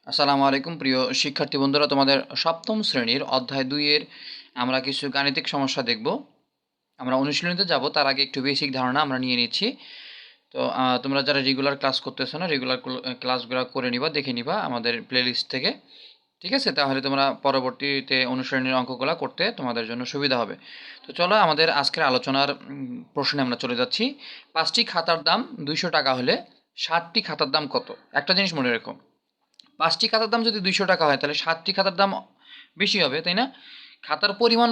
আসসালামু আলাইকুম প্রিয় শিক্ষার্থী বন্ধুরা, তোমাদের সপ্তম শ্রেণীর অধ্যায় 2 এর আমরা কিছু গাণিতিক সমস্যা দেখব। আমরা অনুশীলনীতে যাব তার আগে একটু বেসিক ধারণা আমরা নিয়ে নিচ্ছি। তো তোমরা যারা রেগুলার ক্লাস করতেছো না, রেগুলার ক্লাসগুলো করে নিবা, দেখে নিবা আমাদের প্লেলিস্ট থেকে। ঠিক আছে? তাহলে তোমরা পরবর্তীতে অনুশীলনীর অঙ্কগুলো করতে তোমাদের জন্য সুবিধা হবে। তো চলো আমাদের আজকের আলোচনার প্রশ্নে আমরা চলে যাচ্ছি। 5টি খাতার দাম 200 টাকা হলে 60টি খাতার দাম কত? একটা জিনিস মনে রেখো, 5টি খাতার দাম যদি 200 টাকা হয় তাহলে 7টি খাতার দাম বেশি হবে, তাই না? খাতার পরিমাণ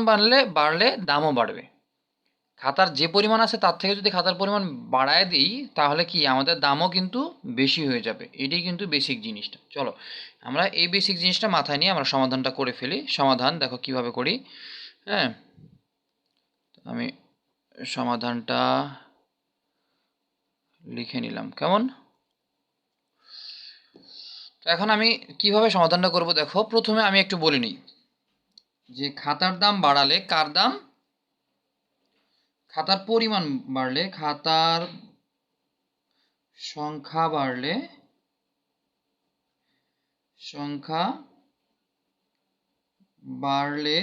বাড়লে দামও বাড়বে। খাতার যে পরিমাণ আছে তার থেকে যদি খাতার পরিমাণ বাড়ায় দিই তাহলে কি আমাদের দামও কিন্তু বেশি হয়ে যাবে। এটাই কিন্তু বেসিক জিনিসটা। চলো আমরা এই বেসিক জিনিসটা মাথায় নিয়ে আমরা সমাধানটা করে ফেলি। সমাধান দেখো কিভাবে করি। হ্যাঁ, আমি সমাধানটা লিখে নিলাম। কেমন? তো এখন আমি কিভাবে সমাধানটা করব দেখো, প্রথমে আমি একটু বলে নিই যে খাতার দাম বাড়ালে কার দাম, খাতার পরিমাণ বাড়লে, খাতার সংখ্যা বাড়লে, সংখ্যা বাড়লে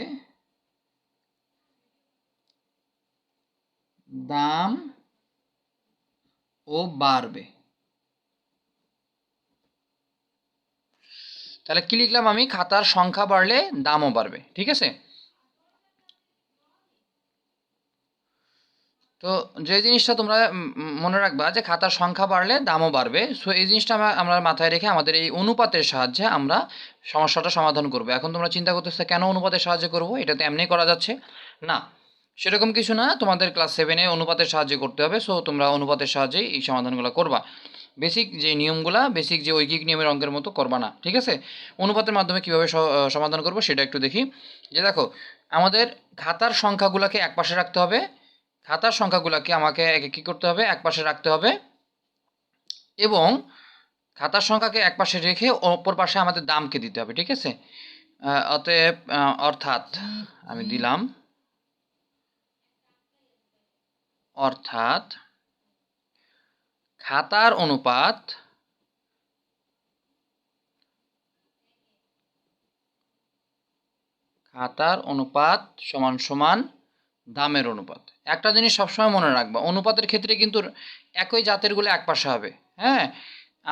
দাম ও বাড়বে। তাহলে কি লিখলাম আমি? খাতার সংখ্যা বাড়লে দামও বাড়বে। ঠিক আছে? তো যে জিনিসটা তোমরা মনে রাখবা যে খাতার সংখ্যা বাড়লে দামও বাড়বে, সো এই জিনিসটা আমরা মাথায় রেখে আমাদের এই অনুপাতের সাহায্যে আমরা সমস্যাটা সমাধান করব। এখন তোমরা চিন্তা করতেছো কেন অনুপাতের সাহায্যে করব, এটা তো এমনি করা যাচ্ছে না। সেরকম কিছু না, তোমাদের ক্লাস 7-এ অনুপাতের সাহায্যে করতে হবে। সো তোমরা অনুপাতের সাহায্যেই এই সমাধানগুলো করবা। বেসিক যে নিয়মগুলা, বেসিক যে ঐকিক নিয়মের অঙ্কের মতো করবা না। ঠিক আছে? অনুপাতের মাধ্যমে কীভাবে সমাধান করব সেটা একটু দেখি। যে দেখো, আমাদের খাতার সংখ্যাগুলোকে একপাশে রাখতে হবে, খাতার সংখ্যাগুলোকে আমাকে কী করতে হবে? একপাশে রাখতে হবে, এবং খাতার সংখ্যাকে একপাশে রেখে অপর পাশে আমাদের দামকে দিতে হবে। ঠিক আছে? অতএব অর্থাৎ আমি দিলাম, অর্থাৎ খাতার অনুপাত সমান সমান দামের অনুপাত। একটা জিনিস সবসময় মনে রাখবা, অনুপাতের ক্ষেত্রে কিন্তু একই জাতেরগুলো একপাশে হবে। হ্যাঁ,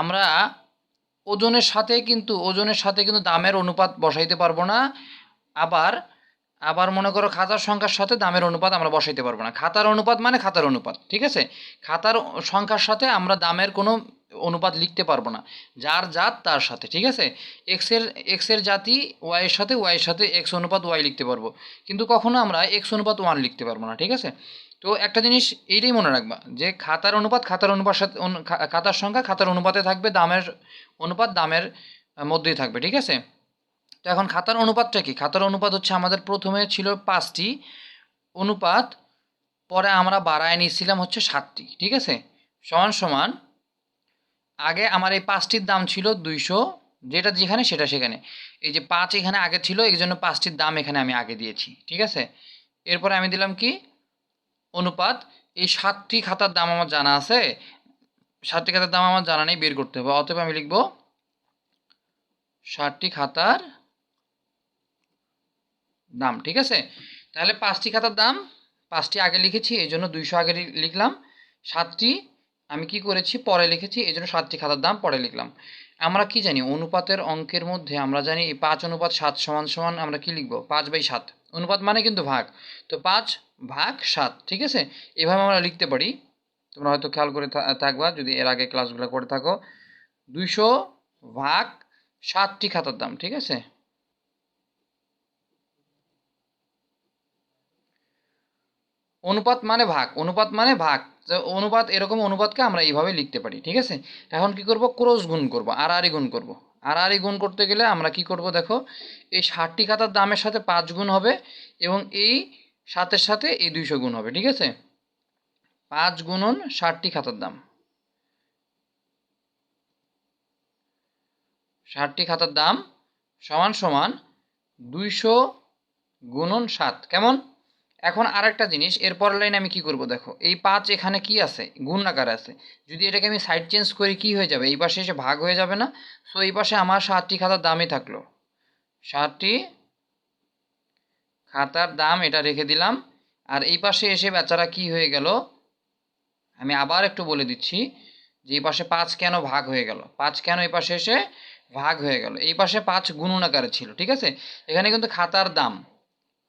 আমরা ওজনের সাথে কিন্তু দামের অনুপাত বসাইতে পারবো না। আবার আবার মনে করো খাতার সংখ্যার সাথে দামের অনুপাত আমরা বসাইতে পারবো না। খাতার অনুপাত মানে খাতার অনুপাত। ঠিক আছে? খাতার সংখ্যার সাথে আমরা দামের কোনো অনুপাত লিখতে পারবো না, যার জাত তার সাথে। ঠিক আছে? এক্সের জাতি ওয়াইয়ের সাথে, ওয়াইয়ের সাথে এক্স অনুপাত ওয়াই লিখতে পারবো, কিন্তু কখনো আমরা এক্স অনুপাত 1 লিখতে পারবো না। ঠিক আছে? তো একটা জিনিস এইটাই মনে রাখবা যে খাতার অনুপাত সাথে, খাতার সংখ্যা খাতার অনুপাতে থাকবে, দামের অনুপাত দামের মধ্যেই থাকবে। ঠিক আছে? তো এখন খাতার অনুপাতটা কি? খাতার অনুপাত হচ্ছে আমাদের প্রথমে ছিল 5টি অনুপাত, পরে আমরা বাড়ায় নিয়েছিলাম হচ্ছে 7টি। ঠিক আছে? সমান সমান আগে আমার এই 5টির দাম ছিল 200, যেটা যেখানে সেটা সেখানে। এই যে 5 এখানে আগে ছিল, এই জন্য 5টির দাম এখানে আমি আগে দিয়েছি। ঠিক আছে? এরপরে আমি দিলাম কি? অনুপাত। এই 7টি খাতার দাম আমার জানা আছে, 7টি খাতার দাম আমার জানা নেই, বের করতে হবে। অতএব আমি লিখব 7টি খাতার দাম। ঠিক আছে? তাহলে 5টি খাতার দাম, 5টি আগে লিখেছি এই জন্য 200 আগে লিখলাম, 7টি আমি কি করেছি পরে লিখেছি এই জন্য 7টি খাতার দাম পরে লিখলাম। আমরা কি জানি অনুপাতের অঙ্কের মধ্যে আমরা জানি 5/7 সমান সমান আমরা কি লিখব? 5/7। অনুপাত মানে কিন্তু ভাগ, তো 5/7। ঠিক আছে? এভাবে আমরা লিখতে পারি। তোমরা হয়তো খেয়াল করে থাকবা যদি এর আগে ক্লাসগুলো করে থাকো। 200 ভাগ 7টি খাতার দাম। ঠিক আছে? অনুপাত মানে ভাগ, অনুপাত মানে ভাগ। অনুপাত, এরকম অনুপাতকে আমরা এইভাবে লিখতে পারি। ঠিক আছে? এখন কি করব? ক্রস গুণ করব, আড়াআড়ি গুণ করব। আড়াআড়ি গুণ করতে গেলে আমরা কি করব দেখো, এই 60টি খাতার দামের সাথে 5 গুণ হবে, এবং এই 7-এর সাথে এই 200 গুণ হবে। ঠিক আছে? 5 গুণন 60টি খাতার দাম, 60টি খাতার দাম সমান সমান 200 গুণন 7। কেমন? এখন আরেকটা জিনিস, এর পরের লাইনে আমি কি করব দেখো, এই 5 এখানে কি আছে, গুণ আকারে আছে। যদি এটাকে আমি সাইড চেঞ্জ করি কি হয়ে যাবে, এই পাশে এসে ভাগ হয়ে যাবে না? সো এই পাশে আমার 7টি খাতার দামই থাকলো, 7টি খাতার দাম এটা রেখে দিলাম। আর এই পাশে এসে বেচারা কি হয়ে গেল, আমি আবার একটু বলে দিচ্ছি যে এই পাশে 5 কেন ভাগ হয়ে গেল, 5 কেন এই পাশে এসে ভাগ হয়ে গেল। এই পাশে 5 গুণন আকারে ছিল, ঠিক আছে। এখানে কিন্তু খাতার দাম,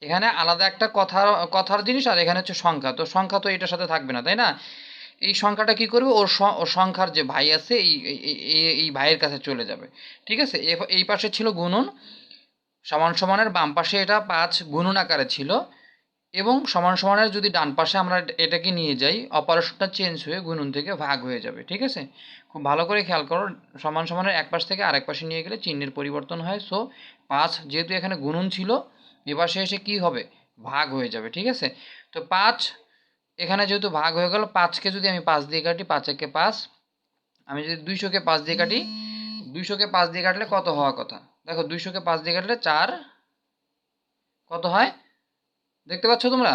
এখানে আলাদা একটা কথার জিনিস, আর এখানে হচ্ছে সংখ্যা, তো সংখ্যা তো এটার সাথে থাকবে না, তাই না? এই সংখ্যাটা কি করবে, ওর সংখ্যার যে ভাই আছে এই ভাইয়ের কাছে চলে যাবে, ঠিক আছে। এই পাশে ছিল গুণন, সমান সমানের বাম পাশে এটা 5 গুণন আকারে ছিল, এবং সমান সমানের যদি ডান পাশে আমরা এটাকে নিয়ে যাই, অপারেশনটা চেঞ্জ হয়ে গুণন থেকে ভাগ হয়ে যাবে, ঠিক আছে। খুব ভালো করে খেয়াল করো, সমান সমানের এক পাশ থেকে আরেক পাশে নিয়ে গেলে চিহ্নের পরিবর্তন হয়। সো 5 যেহেতু এখানে গুণন ছিল, এ পাশে এসে কী হবে, ভাগ হয়ে যাবে, ঠিক আছে। তো 5 এখানে যেহেতু ভাগ হয়ে গেল, 5কে যদি আমি 5 দিয়ে কাটি, 5 একে 5, আমি যদি 200কে 5 দিয়ে কাটি, 200কে 5 দিয়ে কাটলে কত হওয়ার কথা দেখো, 200কে 5 দিয়ে কাটলে 4 কত হয় দেখতে পাচ্ছ তোমরা,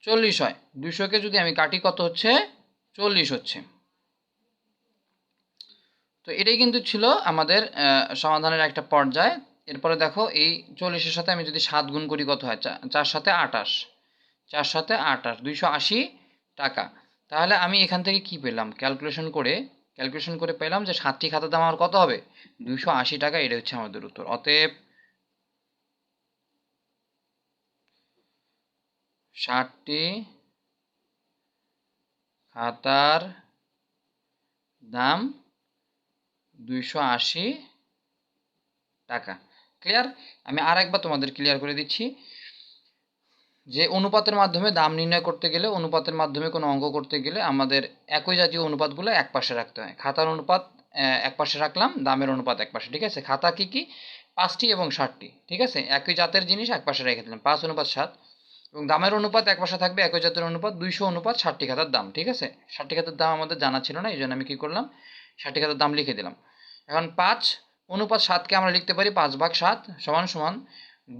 40 হয়। 200কে যদি আমি কাটি কত হচ্ছে, 40 হচ্ছে। তো এটাই কিন্তু ছিল আমাদের সমাধানের একটা পর্যায়। এরপরে দেখো এই 40-এর সাথে আমি যদি 7 গুণ করি কত হয়, 4 সাথে 28, 4 সাথে 28, 280 টাকা। তাহলে আমি এখান থেকে কি পেলাম, ক্যালকুলেশন করে পেলাম যে 7টি খাতার দাম আমার কত হবে, 280 টাকা। এটা হচ্ছে আমাদের উত্তর। অতএব 7টি খাতার দাম 280 টাকা। ক্লিয়ার? আমি আরেকবার তোমাদের ক্লিয়ার করে দিচ্ছি যে অনুপাতের মাধ্যমে দাম নির্ণয় করতে গেলে, অনুপাতের মাধ্যমে কোনো অঙ্ক করতে গেলে আমাদের একই জাতীয় অনুপাতগুলো এক পাশে রাখতে হয়। খাতার অনুপাত এক পাশে রাখলাম, দামের অনুপাত এক পাশে, ঠিক আছে। খাতা কি কি, 5টি এবং 60টি, ঠিক আছে। একই জাতের জিনিস এক পাশে রেখে দিলাম, 5:7। এবং দামের অনুপাত এক পাশে থাকবে, একই জাতের অনুপাত 200:60টি খাতার দাম, ঠিক আছে। 60টি খাতার দাম আমাদের জানা ছিল না, এই জন্য আমি কী করলাম, 60টি খাতার দাম লিখে দিলাম। এখন 5:7কে আমরা লিখতে পারি 5/7 সমান সমান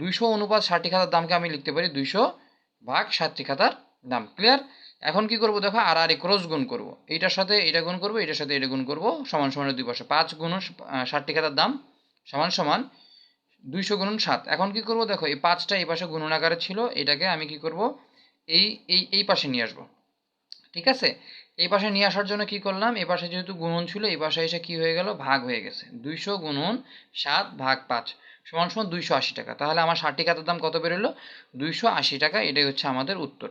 200:60টি খাতার দামকে আমি লিখতে পারি 200/60টি খাতার দাম। ক্লিয়ার? এখন কি করব দেখো, আর ক্রস গুণ করব, এইটার সাথে এটা গুণ করব, এটার সাথে এটা গুণ করব, সমান সমানের দুই পাশে 5 গুণ 60টি খাতার দাম সমান সমান 200 × 7। এখন কি করব দেখো, এই 5টা এই পাশে গুণন আকারে ছিল, এটাকে আমি কি করব, এই এই এই পাশে নিয়ে আসবো, ঠিক আছে। এই পাশে নিয়ে আসার জন্য কি করলাম, এই পাশে যেহেতু গুণন ছিল, এই পাশে এসে কি হয়ে গেল, ভাগ হয়ে গেছে। 200 × 7/5 সমান সমান 280 টাকা। তাহলে আমার 60টি খাতার দাম কত বেরোলো, 280 টাকা। এটাই হচ্ছে আমাদের উত্তর।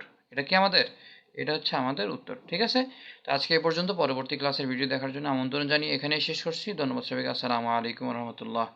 এটা হচ্ছে আমাদের উত্তর, ঠিক আছে। তো আজকে এ পর্যন্ত। পরবর্তী ক্লাসের ভিডিও দেখার জন্য আমন্ত্রণ জানিয়ে এখানেই শেষ করছি। ধন্যবাদ সবাইকে। আসসালামু আলাইকুম রহমতুল্লাহ।